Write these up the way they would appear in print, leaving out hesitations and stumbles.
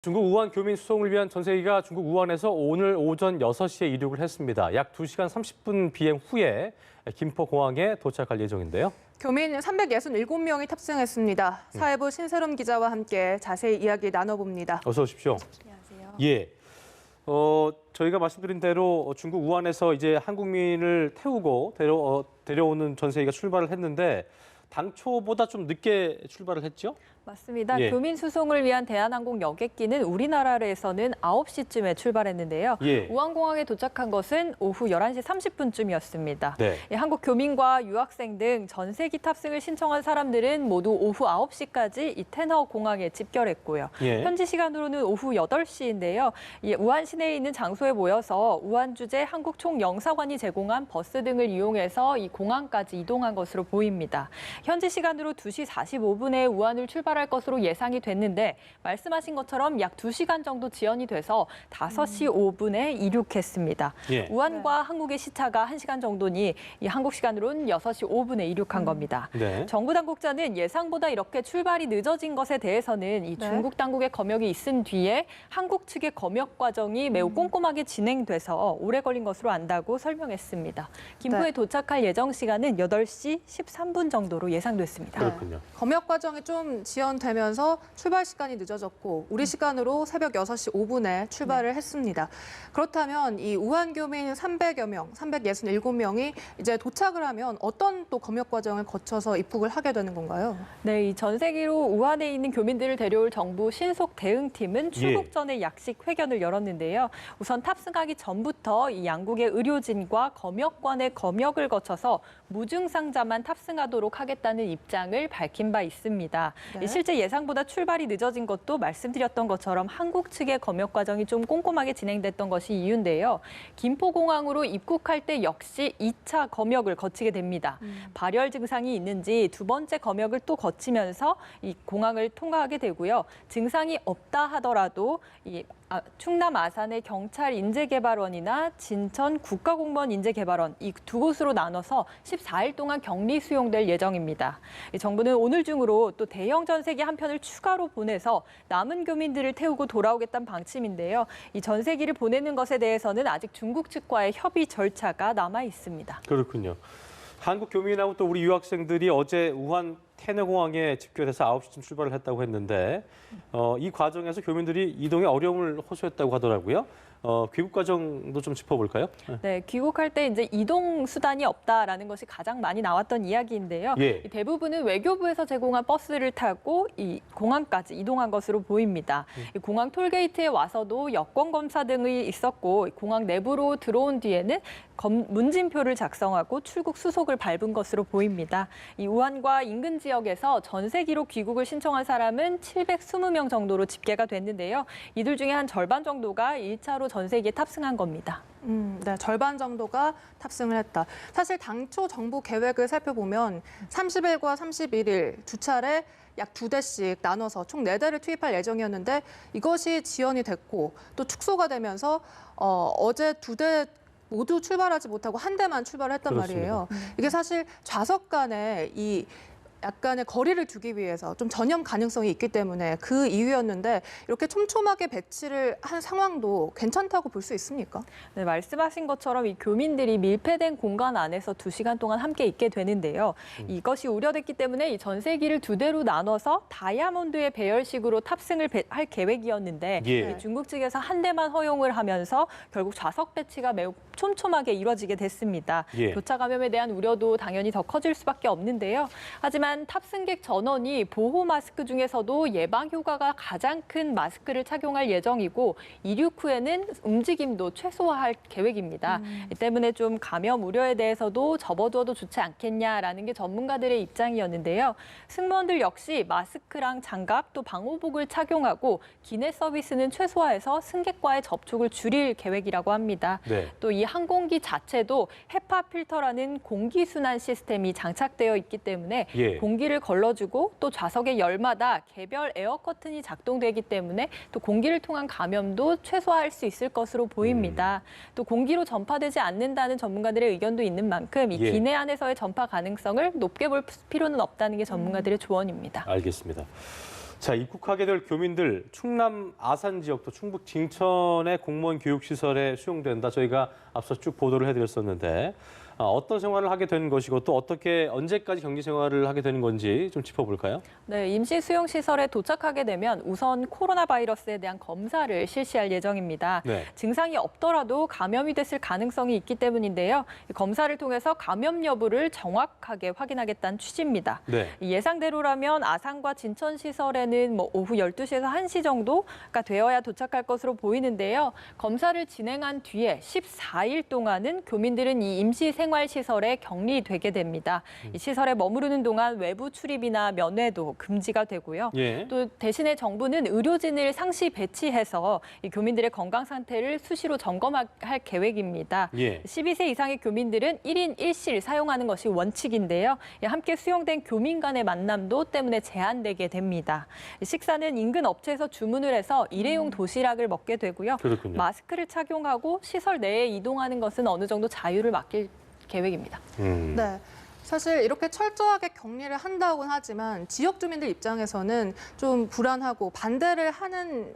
중국 우한 교민 수송을 위한 전세기가 중국 우한에서 오늘 오전 6시에 이륙을 했습니다. 약 2시간 30분 비행 후에 김포공항에 도착할 예정인데요. 교민 367명이 탑승했습니다. 사회부 신세롬 기자와 함께 자세히 이야기 나눠봅니다. 어서 오십시오. 안녕하세요. 예. 저희가 말씀드린 대로 중국 우한에서 이제 한국민을 태우고 데려오는 전세기가 출발을 했는데 당초보다 좀 늦게 출발을 했죠? 맞습니다. 예. 교민 수송을 위한 대한항공 여객기는 우리나라에서는 9시쯤에 출발했는데요. 예. 우한공항에 도착한 것은 오후 11시 30분쯤이었습니다. 네. 한국 교민과 유학생 등 전세기 탑승을 신청한 사람들은 모두 오후 9시까지 이 테너 공항에 집결했고요. 예. 현지 시간으로는 오후 8시인데요. 우한 시내에 있는 장소에 모여서 우한 주재 한국 총영사관이 제공한 버스 등을 이용해서 이 공항까지 이동한 것으로 보입니다. 현지 시간으로 2시 45분에 우한을 출발할 것으로 예상이 됐는데 말씀하신 것처럼 약 2시간 정도 지연이 돼서 5시 5분에 이륙했습니다. 예. 우한과 한국의 시차가 1시간 정도니 이 한국 시간으로는 6시 5분에 이륙한 겁니다. 네. 정부 당국자는 예상보다 이렇게 출발이 늦어진 것에 대해서는 이 중국 당국의 검역이 있은 뒤에 한국 측의 검역 과정이 매우 꼼꼼하게 진행돼서 오래 걸린 것으로 안다고 설명했습니다. 김포에 도착할 예정 시간은 8시 13분 정도로 예상됐습니다. 그렇군요. 검역 과정이 좀 지연되면서 출발 시간이 늦어졌고 우리 시간으로 새벽 6시 5분에 출발을 했습니다. 그렇다면 이 우한 교민 300여 명, 367명이 이제 도착을 하면 어떤 또 검역 과정을 거쳐서 입국을 하게 되는 건가요? 네, 이 전세기로 우한에 있는 교민들을 데려올 정부 신속 대응팀은 출국 전에 약식 회견을 열었는데요. 우선 탑승하기 전부터 이 양국의 의료진과 검역관의 검역을 거쳐서 무증상자만 탑승하도록 하겠다는 입장을 밝힌 바 있습니다. 네. 실제 예상보다 출발이 늦어진 것도 말씀드렸던 것처럼 한국 측의 검역 과정이 좀 꼼꼼하게 진행됐던 것이 이유인데요. 김포공항으로 입국할 때 역시 2차 검역을 거치게 됩니다. 발열 증상이 있는지 두 번째 검역을 또 거치면서 이 공항을 통과하게 되고요. 증상이 없다 하더라도 충남 아산의 경찰 인재개발원이나 진천 국가공무원 인재개발원 이 두 곳으로 나눠서 14일 동안 격리 수용될 예정입니다. 정부는 오늘 중으로 또 대형 전세기 한 편을 추가로 보내서 남은 교민들을 태우고 돌아오겠다는 방침인데요. 이 전세기를 보내는 것에 대해서는 아직 중국 측과의 협의 절차가 남아 있습니다. 그렇군요. 한국 교민하고 또 우리 유학생들이 어제 우한 테너공항에 집결해서 9시쯤 출발을 했다고 했는데 이 과정에서 교민들이 이동에 어려움을 호소했다고 하더라고요. 귀국 과정도 좀 짚어볼까요? 네, 귀국할 때 이제 이동 수단이 없다라는 것이 가장 많이 나왔던 이야기인데요. 예. 대부분은 외교부에서 제공한 버스를 타고 이 공항까지 이동한 것으로 보입니다. 이 공항 톨게이트에 와서도 여권 검사 등이 있었고 공항 내부로 들어온 뒤에는 문진표를 작성하고 출국 수속을 밟은 것으로 보입니다. 이 우한과 인근 지역에서 전세기로 귀국을 신청한 사람은 720명 정도로 집계가 됐는데요. 이들 중에 한 절반 정도가 1차로 전세기에 탑승한 겁니다. 네, 절반 정도가 탑승을 했다. 사실 당초 정부 계획을 살펴보면 30일과 31일 두 차례 약 2대씩 나눠서 총 4대를 투입할 예정이었는데 이것이 지연이 됐고 또 축소가 되면서 어제 2대 모두 출발하지 못하고 한 대만 출발했단 말이에요. 이게 사실 좌석 간에 이 약간의 거리를 두기 위해서 좀 전염 가능성이 있기 때문에 그 이유였는데 이렇게 촘촘하게 배치를 한 상황도 괜찮다고 볼 수 있습니까? 네, 말씀하신 것처럼 이 교민들이 밀폐된 공간 안에서 2시간 동안 함께 있게 되는데요. 이것이 우려됐기 때문에 이 전세기를 2대로 나눠서 다이아몬드의 배열식으로 탑승을 할 계획이었는데 예. 이 중국 측에서 한 대만 허용을 하면서 결국 좌석 배치가 매우 촘촘하게 이루어지게 됐습니다. 예. 교차 감염에 대한 우려도 당연히 더 커질 수밖에 없는데요. 하지만 탑승객 전원이 보호 마스크 중에서도 예방 효과가 가장 큰 마스크를 착용할 예정이고 이륙 후에는 움직임도 최소화할 계획입니다. 이 때문에 좀 감염 우려에 대해서도 접어두어도 좋지 않겠냐라는 게 전문가들의 입장이었는데요. 승무원들 역시 마스크랑 장갑 또 방호복을 착용하고 기내 서비스는 최소화해서 승객과의 접촉을 줄일 계획이라고 합니다. 네. 또 이 항공기 자체도 헤파 필터라는 공기 순환 시스템이 장착되어 있기 때문에 예. 공기를 걸러주고 또 좌석의 열마다 개별 에어 커튼이 작동되기 때문에 또 공기를 통한 감염도 최소화할 수 있을 것으로 보입니다. 또 공기로 전파되지 않는다는 전문가들의 의견도 있는 만큼 이 예. 기내 안에서의 전파 가능성을 높게 볼 필요는 없다는 게 전문가들의 조언입니다. 알겠습니다. 자, 입국하게 될 교민들 충남 아산 지역도 충북 진천의 공무원 교육시설에 수용된다. 저희가 앞서 쭉 보도를 해드렸었는데 어떤 생활을 하게 되는 것이고 또 어떻게 언제까지 격리 생활을 하게 되는 건지 좀 짚어볼까요? 네, 임시 수용 시설에 도착하게 되면 우선 코로나 바이러스에 대한 검사를 실시할 예정입니다. 네. 증상이 없더라도 감염이 됐을 가능성이 있기 때문인데요. 이 검사를 통해서 감염 여부를 정확하게 확인하겠다는 취지입니다. 네. 이 예상대로라면 아산과 진천 시설에는 오후 12시에서 1시 정도가 되어야 도착할 것으로 보이는데요. 검사를 진행한 뒤에 14일 동안은 교민들은 이 임시 생활시설에 격리되게 됩니다. 이 시설에 머무르는 동안 외부 출입이나 면회도 금지가 되고요. 예. 또 대신에 정부는 의료진을 상시 배치해서 이 교민들의 건강 상태를 수시로 점검할 계획입니다. 예. 12세 이상의 교민들은 1인 1실 사용하는 것이 원칙인데요. 함께 수용된 교민 간의 만남도 때문에 제한되게 됩니다. 식사는 인근 업체에서 주문을 해서 일회용 도시락을 먹게 되고요. 그렇군요. 마스크를 착용하고 시설 내에 이동하는 것은 어느 정도 자유를 맡길 계획입니다. 네. 사실 이렇게 철저하게 격리를 한다고는 하지만 지역 주민들 입장에서는 좀 불안하고 반대를 하는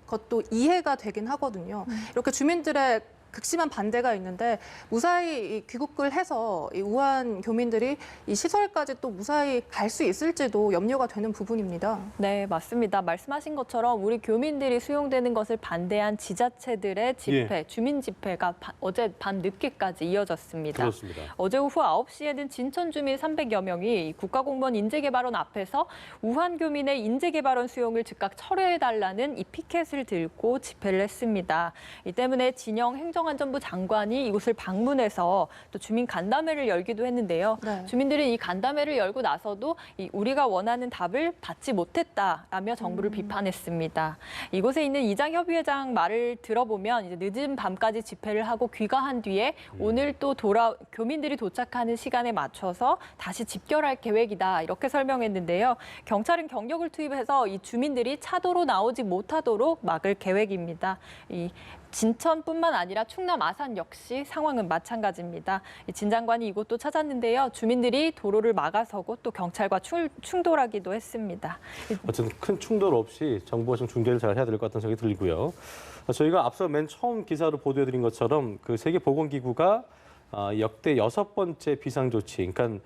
것도 이해가 되긴 하거든요. 이렇게 주민들의 극심한 반대가 있는데 무사히 귀국을 해서 이 우한 교민들이 이 시설까지 또 무사히 갈 수 있을지도 염려가 되는 부분입니다. 네, 맞습니다. 말씀하신 것처럼 우리 교민들이 수용되는 것을 반대한 지자체들의 집회, 주민 집회가 어제 밤 늦게까지 이어졌습니다. 그렇습니다. 어제 오후 9시에는 진천 주민 300여 명이 국가공무원 인재개발원 앞에서 우한 교민의 인재개발원 수용을 즉각 철회해달라는 이 피켓을 들고 집회를 했습니다. 이 때문에 진영 행정안전부 장관이 이곳을 방문해서 또 주민 간담회를 열기도 했는데요. 네. 주민들은 이 간담회를 열고 나서도 우리가 원하는 답을 받지 못했다라며 정부를 비판했습니다. 이곳에 있는 이장협의회장 말을 들어보면 이제 늦은 밤까지 집회를 하고 귀가한 뒤에 오늘 또 교민들이 도착하는 시간에 맞춰서 다시 집결할 계획이다 이렇게 설명했는데요. 경찰은 경력을 투입해서 이 주민들이 차도로 나오지 못하도록 막을 계획입니다. 이 진천뿐만 아니라 충남 아산 역시 상황은 마찬가지입니다. 진 장관이 이곳도 찾았는데요. 주민들이 도로를 막아서고 또 경찰과 충돌하기도 했습니다. 어쨌든 큰 충돌 없이 정부가 좀 중재를 잘 해야 될 것 같다는 생각이 들고요. 저희가 앞서 맨 처음 기사로 보도해드린 것처럼 그 세계보건기구가 역대 6번째 비상조치, 그러니까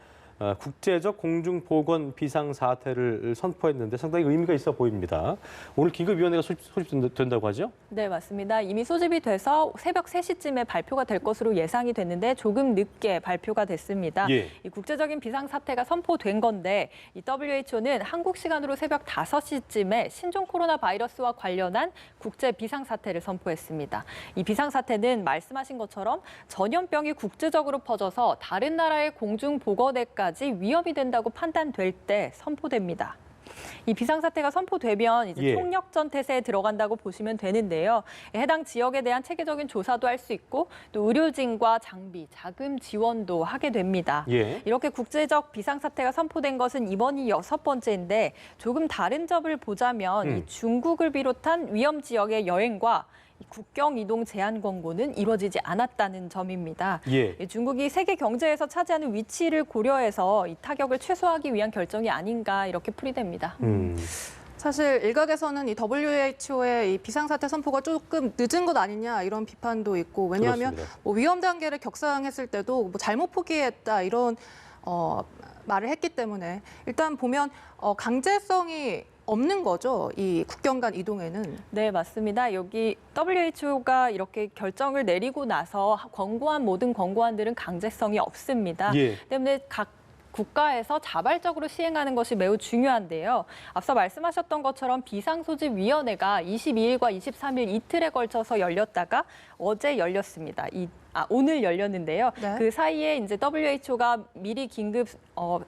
국제적 공중보건 비상사태를 선포했는데 상당히 의미가 있어 보입니다. 오늘 긴급위원회가 소집된다고 하죠? 네, 맞습니다. 이미 소집이 돼서 새벽 3시쯤에 발표가 될 것으로 예상이 됐는데 조금 늦게 발표가 됐습니다. 예. 이 국제적인 비상사태가 선포된 건데 이 WHO는 한국 시간으로 새벽 5시쯤에 신종 코로나 바이러스와 관련한 국제 비상사태를 선포했습니다. 이 비상사태는 말씀하신 것처럼 전염병이 국제적으로 퍼져서 다른 나라의 공중보건에까지 위험이 된다고 판단될 때 선포됩니다. 이 비상사태가 선포되면 이제 예. 총력전 태세에 들어간다고 보시면 되는데요. 해당 지역에 대한 체계적인 조사도 할 수 있고 또 의료진과 장비, 자금 지원도 하게 됩니다. 예. 이렇게 국제적 비상사태가 선포된 것은 이번이 6번째인데 조금 다른 점을 보자면 이 중국을 비롯한 위험 지역의 여행과 국경 이동 제한 권고는 이루어지지 않았다는 점입니다. 예. 중국이 세계 경제에서 차지하는 위치를 고려해서 이 타격을 최소화하기 위한 결정이 아닌가 이렇게 풀이됩니다. 사실 일각에서는 이 WHO의 이 비상사태 선포가 조금 늦은 것 아니냐 이런 비판도 있고 왜냐하면 그렇습니다. 뭐 위험 단계를 격상했을 때도 뭐 잘못 포기했다 이런 말을 했기 때문에 일단 보면 강제성이 없는 거죠. 이 국경 간 이동에는. 네, 맞습니다. 여기 WHO가 이렇게 결정을 내리고 나서 권고한 모든 권고안들은 강제성이 없습니다. 예. 때문에 각 국가에서 자발적으로 시행하는 것이 매우 중요한데요. 앞서 말씀하셨던 것처럼 비상소집위원회가 22일과 23일 이틀에 걸쳐서 열렸다가 어제 열렸습니다. 오늘 열렸는데요. 네. 그 사이에 이제 WHO가 미리 긴급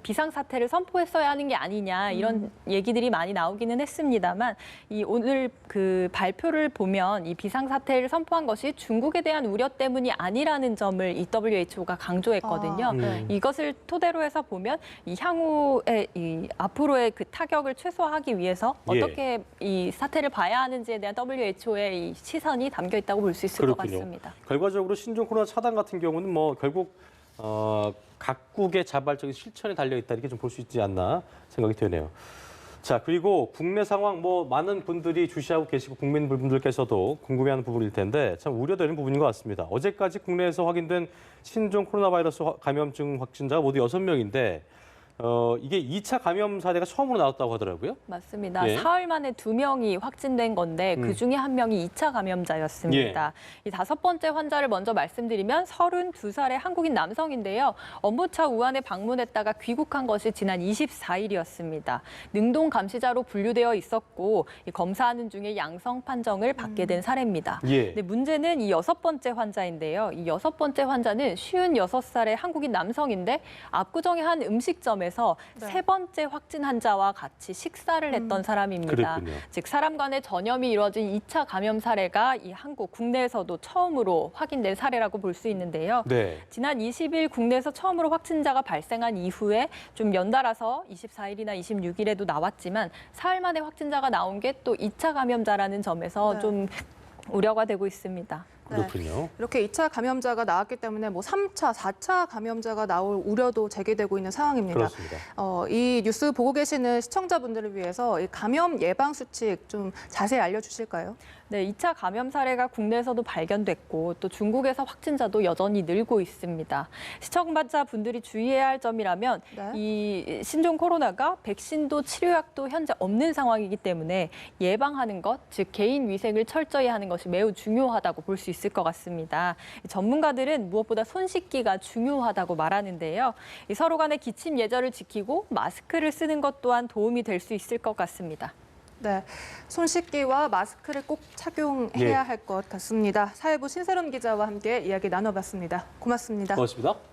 비상사태를 선포했어야 하는 게 아니냐 이런 얘기들이 많이 나오기는 했습니다만 오늘 그 발표를 보면 이 비상사태를 선포한 것이 중국에 대한 우려 때문이 아니라는 점을 이 WHO가 강조했거든요. 네. 이것을 토대로 해서 보면 이 향후에 앞으로의 그 타격을 최소화하기 위해서 예. 어떻게 이 사태를 봐야 하는지에 대한 WHO의 이 시선이 담겨 있다고 볼 수 있을 것 그렇군요. 같습니다. 결과적으로 신종 코로나 차단 같은 경우는 뭐 결국 각국의 자발적인 실천에 달려 있다 이렇게 좀 볼 수 있지 않나 생각이 되네요. 자, 그리고 국내 상황 많은 분들이 주시하고 계시고 국민분들께서도 궁금해하는 부분일 텐데 참 우려되는 부분인 것 같습니다. 어제까지 국내에서 확인된 신종 코로나 바이러스 감염증 확진자가 모두 6명인데 이게 2차 감염 사례가 처음으로 나왔다고 하더라고요. 맞습니다. 예. 사흘 만에 2명이 확진된 건데 그중에 1명이 2차 감염자였습니다. 이 5번째 환자를 먼저 말씀드리면 32살의 한국인 남성인데요. 업무차 우한에 방문했다가 귀국한 것이 지난 24일이었습니다. 능동 감시자로 분류되어 있었고 검사하는 중에 양성 판정을 받게 된 사례입니다. 예. 근데 문제는 이 6번째 환자인데요. 이 6번째 환자는 56살의 한국인 남성인데 압구정의 한 음식점에서 네. 3번째 확진 환자와 같이 식사를 했던 사람입니다. 그랬군요. 즉 사람 간의 전염이 이루어진 2차 감염 사례가 이 한국 국내에서도 처음으로 확인된 사례라고 볼 수 있는데요. 네. 지난 20일 국내에서 처음으로 확진자가 발생한 이후에 좀 연달아서 24일이나 26일에도 나왔지만 사흘 만에 확진자가 나온 게 또 2차 감염자라는 점에서 네. 좀 우려가 되고 있습니다. 그렇군요. 이렇게 2차 감염자가 나왔기 때문에 3차, 4차 감염자가 나올 우려도 제기되고 있는 상황입니다. 그렇습니다. 이 뉴스 보고 계시는 시청자분들을 위해서 이 감염 예방 수칙 좀 자세히 알려주실까요? 네, 2차 감염 사례가 국내에서도 발견됐고 또 중국에서 확진자도 여전히 늘고 있습니다. 시청자분들이 주의해야 할 점이라면 네. 이 신종 코로나가 백신도 치료약도 현재 없는 상황이기 때문에 예방하는 것, 즉 개인 위생을 철저히 하는 것이 매우 중요하다고 볼 수 있을 것 같습니다. 전문가들은 무엇보다 손 씻기가 중요하다고 말하는데요. 서로 간의 기침 예절을 지키고 마스크를 쓰는 것 또한 도움이 될 수 있을 것 같습니다. 네, 손 씻기와 마스크를 꼭 착용해야 예. 할 것 같습니다. 사회부 신세롬 기자와 함께 이야기 나눠봤습니다. 고맙습니다. 고맙습니다.